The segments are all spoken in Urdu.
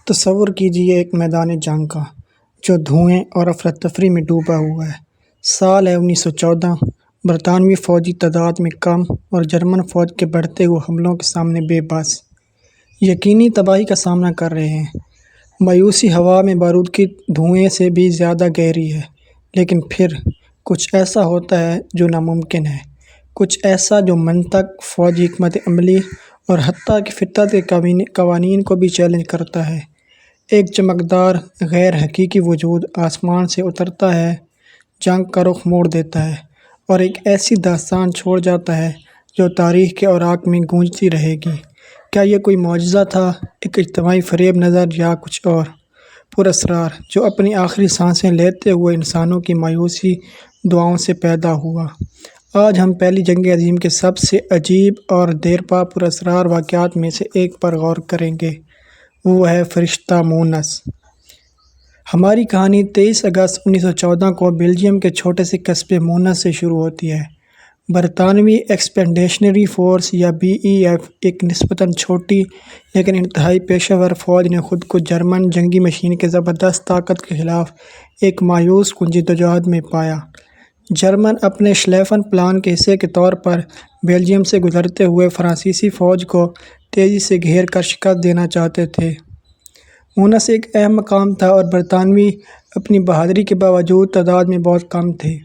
تصور کیجیے ایک میدان جنگ کا جو دھوئیں اور افراتفری میں ڈوبا ہوا ہے۔ سال ہے 1914۔ برطانوی فوجی تعداد میں کم اور جرمن فوج کے بڑھتے ہوئے حملوں کے سامنے بے بس، یقینی تباہی کا سامنا کر رہے ہیں۔ مایوسی ہوا میں بارود کے دھوئیں سے بھی زیادہ گہری ہے، لیکن پھر کچھ ایسا ہوتا ہے جو ناممکن ہے، کچھ ایسا جو منطق، فوجی حکمت عملی اور حتیٰ کہ فطرت کے قوانین کو بھی چیلنج کرتا ہے۔ ایک چمکدار، غیر حقیقی وجود آسمان سے اترتا ہے، جنگ کا رخ موڑ دیتا ہے اور ایک ایسی داستان چھوڑ جاتا ہے جو تاریخ کے اوراق میں گونجتی رہے گی۔ کیا یہ کوئی معجزہ تھا، ایک اجتماعی فریب نظر، یا کچھ اور پراسرار جو اپنی آخری سانسیں لیتے ہوئے انسانوں کی مایوسی دعاؤں سے پیدا ہوا؟ آج ہم پہلی جنگ عظیم کے سب سے عجیب اور دیرپا پراسرار واقعات میں سے ایک پر غور کریں گے۔ وہ ہے فرشتہ مونس۔ ہماری کہانی 23 اگست 1914 کو بیلجیم کے چھوٹے سے قصبے مونس سے شروع ہوتی ہے۔ برطانوی ایکسپیڈیشنری فورس یا BEF، ایک نسبتاً چھوٹی لیکن انتہائی پیشہ ور فوج نے خود کو جرمن جنگی مشین کی زبردست طاقت کے خلاف ایک مایوس کن جدوجہد میں پایا۔ جرمن اپنے شلیفن پلان کے حصے کے طور پر بیلجیم سے گزرتے ہوئے فرانسیسی فوج کو تیزی سے گھیر کر شکست دینا چاہتے تھے۔ مونس ایک اہم مقام تھا اور برطانوی اپنی بہادری کے باوجود تعداد میں بہت کم تھے۔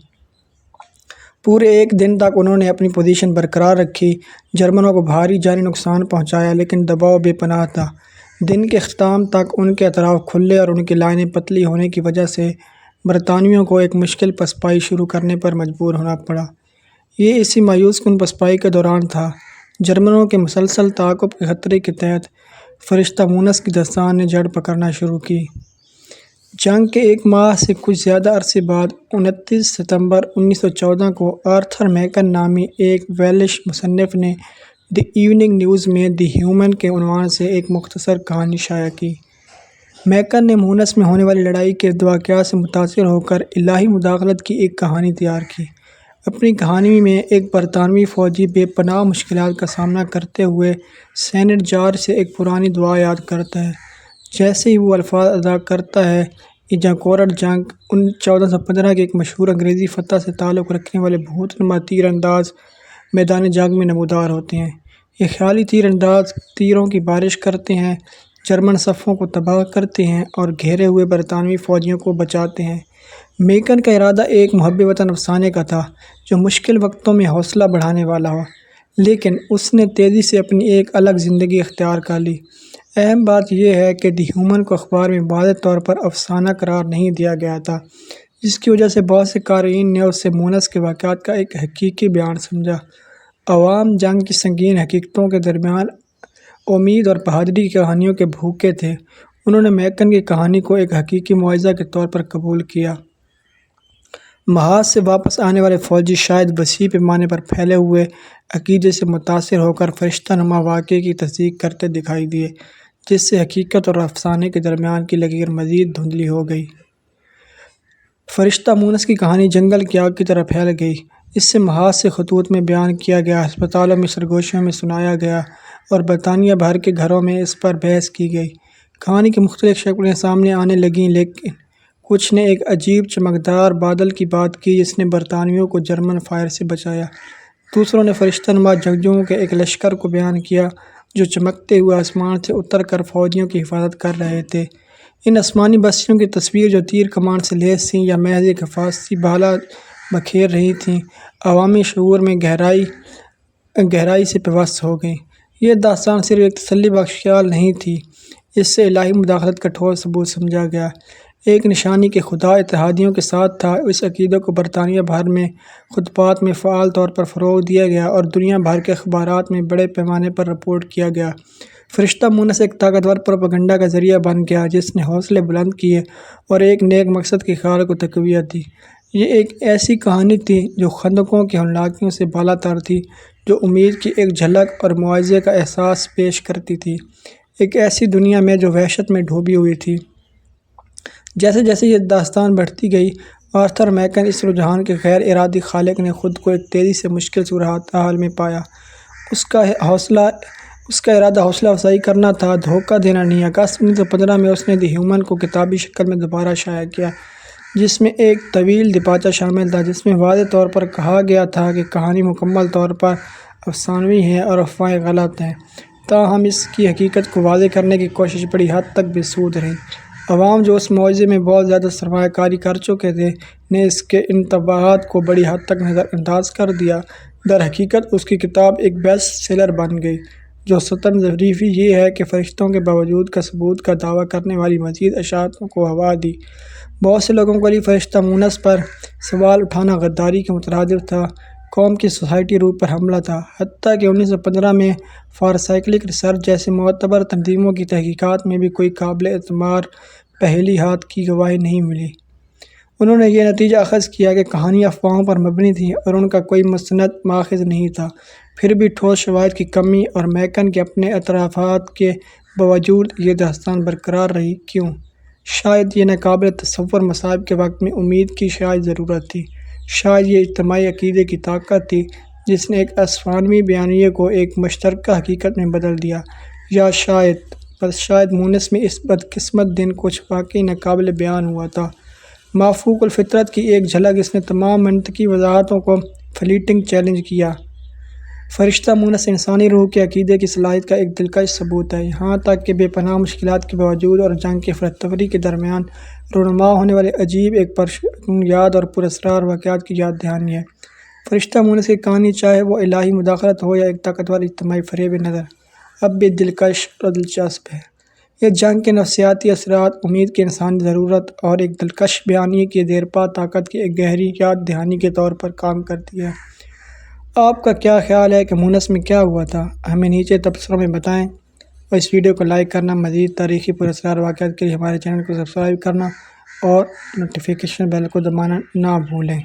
پورے ایک دن تک انہوں نے اپنی پوزیشن برقرار رکھی، جرمنوں کو بھاری جانی نقصان پہنچایا، لیکن دباؤ بے پناہ تھا۔ دن کے اختتام تک ان کے اطراف کھلے اور ان کی لائنیں پتلی ہونے کی وجہ سے برطانویوں کو ایک مشکل پسپائی شروع کرنے پر مجبور ہونا پڑا۔ یہ اسی مایوس کن پسپائی کے دوران تھا۔ جرمنوں کے مسلسل تعاقب کے خطرے کے تحت فرشتہ مونس کی داستان نے جڑ پکڑنا شروع کی۔ جنگ کے ایک ماہ سے کچھ زیادہ عرصے بعد 29 ستمبر 1914 کو آرتھر میکن نامی ایک ویلش مصنف نے دی ایوننگ نیوز میں دی ہیومن کے عنوان سے ایک مختصر کہانی شائع کی۔ میکن نے مونس میں ہونے والی لڑائی کے واقعات سے متاثر ہو کر الہی مداخلت کی ایک کہانی تیار کی۔ اپنی کہانی میں ایک برطانوی فوجی بے پناہ مشکلات کا سامنا کرتے ہوئے سینٹ جارج سے ایک پرانی دعا یاد کرتا ہے۔ جیسے ہی وہ الفاظ ادا کرتا ہے، ایجاکورٹ جنگ 1415 کی ایک مشہور انگریزی فتح سے تعلق رکھنے والے بھوت نما تیر انداز میدان جنگ میں نمودار ہوتے ہیں۔ یہ خیالی تیر انداز تیروں کی بارش کرتے ہیں، جرمن صفوں کو تباہ کرتے ہیں اور گھیرے ہوئے برطانوی فوجیوں کو بچاتے ہیں۔ میکن کا ارادہ ایک محب وطن افسانے کا تھا جو مشکل وقتوں میں حوصلہ بڑھانے والا ہو، لیکن اس نے تیزی سے اپنی ایک الگ زندگی اختیار کر لی۔ اہم بات یہ ہے کہ دی ہیومن کو اخبار میں واضح طور پر افسانہ قرار نہیں دیا گیا تھا، جس کی وجہ سے بہت سے قارئین نے اسے مونس کے واقعات کا ایک حقیقی بیان سمجھا۔ عوام جنگ کی سنگین حقیقتوں کے درمیان امید اور بہادری کی کہانیوں کے بھوکے تھے۔ انہوں نے میکن کی کہانی کو ایک حقیقی معجزہ کے طور پر قبول کیا۔ محاذ سے واپس آنے والے فوجی شاید وسیع پیمانے پر پھیلے ہوئے عقیدے سے متاثر ہو کر فرشتہ نما واقعے کی تصدیق کرتے دکھائی دیے، جس سے حقیقت اور افسانے کے درمیان کی لکیر مزید دھندلی ہو گئی۔ فرشتہ مونس کی کہانی جنگل کی آگ کی طرح پھیل گئی۔ اس سے محاذ سے خطوط میں بیان کیا گیا، ہسپتالوں میں، سرگوشیوں میں سنایا گیا اور برطانیہ بھر کے گھروں میں اس پر بحث کی گئی۔ کہانی کی مختلف شکلیں سامنے آنے لگیں، لیکن کچھ نے ایک عجیب چمکدار بادل کی بات کی جس نے برطانویوں کو جرمن فائر سے بچایا۔ دوسروں نے فرشتہ نما جنگجوؤں کے ایک لشکر کو بیان کیا جو چمکتے ہوئے آسمان سے اتر کر فوجیوں کی حفاظت کر رہے تھے۔ ان آسمانی بستیوں کی تصویر جو تیر کمان سے لیس تھیں یا محض ایک حفاظتی بھالا بکھیر رہی تھیں، عوامی شعور میں گہرائی سے پیوست ہو گئیں۔ یہ داستان صرف ایک تسلی بخش خیال نہیں تھی، اس سے الہی مداخلت کا ٹھوس ثبوت سمجھا گیا، ایک نشانی کہ خدا اتحادیوں کے ساتھ تھا۔ اس عقیدے کو برطانیہ بھر میں خطبات میں فعال طور پر فروغ دیا گیا اور دنیا بھر کے اخبارات میں بڑے پیمانے پر رپورٹ کیا گیا۔ فرشتہ مونس ایک طاقتور پروپیگنڈا کا ذریعہ بن گیا جس نے حوصلے بلند کیے اور ایک نیک مقصد کے خیال کو تقویت دی۔ یہ ایک ایسی کہانی تھی جو خندقوں کی ہولناکیوں سے بالا تر تھی، جو امید کی ایک جھلک اور معاوضے کا احساس پیش کرتی تھی، ایک ایسی دنیا میں جو وحشت میں ڈوبی ہوئی تھی۔ جیسے جیسے یہ داستان بڑھتی گئی، آرتھر میکن اس رجحان کے غیر ارادی خالق نے خود کو ایک تیزی سے مشکل صورتحال میں پایا۔ اس کا حوصلہ اس کا ارادہ حوصلہ افزائی کرنا تھا، دھوکہ دینا نہیں۔ اگست 1915 میں اس نے دی ہیومن کو کتابی شکل میں دوبارہ شائع کیا، جس میں ایک طویل دیباچہ شامل تھا جس میں واضح طور پر کہا گیا تھا کہ کہانی مکمل طور پر افسانوی ہے اور افواہیں غلط ہیں، تاہم اس کی حقیقت کو واضح کرنے کی کوشش بڑی حد تک بے سود رہی۔ عوام جو اس معجزے میں بہت زیادہ سرمایہ کاری کر چکے تھے نے اس کے انتباہات کو بڑی حد تک نظر انداز کر دیا۔ در حقیقت اس کی کتاب ایک بیسٹ سیلر بن گئی۔ جو ستم ظریفی یہ ہے کہ فرشتوں کے باوجود کا ثبوت کا دعویٰ کرنے والی مزید اشاعتوں کو ہوا دی۔ بہت سے لوگوں کے لیے فرشتہ مونس پر سوال اٹھانا غداری کے مترادف تھا، قوم کی سوسائٹی روح پر حملہ تھا، حتیٰ کہ 1915 میں فار سائیکلک ریسرچ جیسے معتبر تنظیموں کی تحقیقات میں بھی کوئی قابل اعتبار پہلی ہاتھ کی گواہی نہیں ملی۔ انہوں نے یہ نتیجہ اخذ کیا کہ کہانیاں افواہوں پر مبنی تھیں اور ان کا کوئی مستند ماخذ نہیں تھا۔ پھر بھی ٹھوس شواہد کی کمی اور میکن کے اپنے اعترافات کے باوجود یہ داستان برقرار رہی۔ کیوں؟ شاید یہ ناقابل تصور مصائب کے وقت میں امید کی شاید ضرورت تھی۔ شاید یہ اجتماعی عقیدے کی طاقت تھی جس نے ایک افسانوی بیانیے کو ایک مشترکہ حقیقت میں بدل دیا، یا بس شاید مونس میں اس بدقسمت دن کچھ واقعی ناقابل بیان ہوا تھا۔ مافوق الفطرت کی ایک جھلک۔ اس نے تمام منطقی وضاحتوں کو فلیٹنگ چیلنج کیا۔ فرشتہ مونس انسانی روح کے عقیدے کی صلاحیت کا ایک دلکش ثبوت ہے، یہاں تک کہ بے پناہ مشکلات کے باوجود اور جنگ کی افراتفری کے درمیان رونما ہونے والے عجیب، ایک پرسکون یاد اور پراسرار واقعات کی یاد دہانی ہے۔ فرشتہ مونس کی کہانی، چاہے وہ الہی مداخلت ہو یا ایک طاقتور اجتماعی فریب نظر، اب بھی دلکش اور دلچسپ ہے۔ یہ جنگ کے نفسیاتی اثرات، امید کی انسانی ضرورت اور ایک دلکش بیانیے کی دیرپا طاقت کی ایک گہری یاد دہانی کے طور پر کام کرتی ہے۔ آپ کا کیا خیال ہے کہ مونس میں کیا ہوا تھا؟ ہمیں نیچے تبصروں میں بتائیں، اور اس ویڈیو کو لائک کرنا، مزید تاریخی پراسرار واقعات کے لیے ہمارے چینل کو سبسکرائب کرنا اور نوٹیفیکیشن بیل کو دبانا نہ بھولیں۔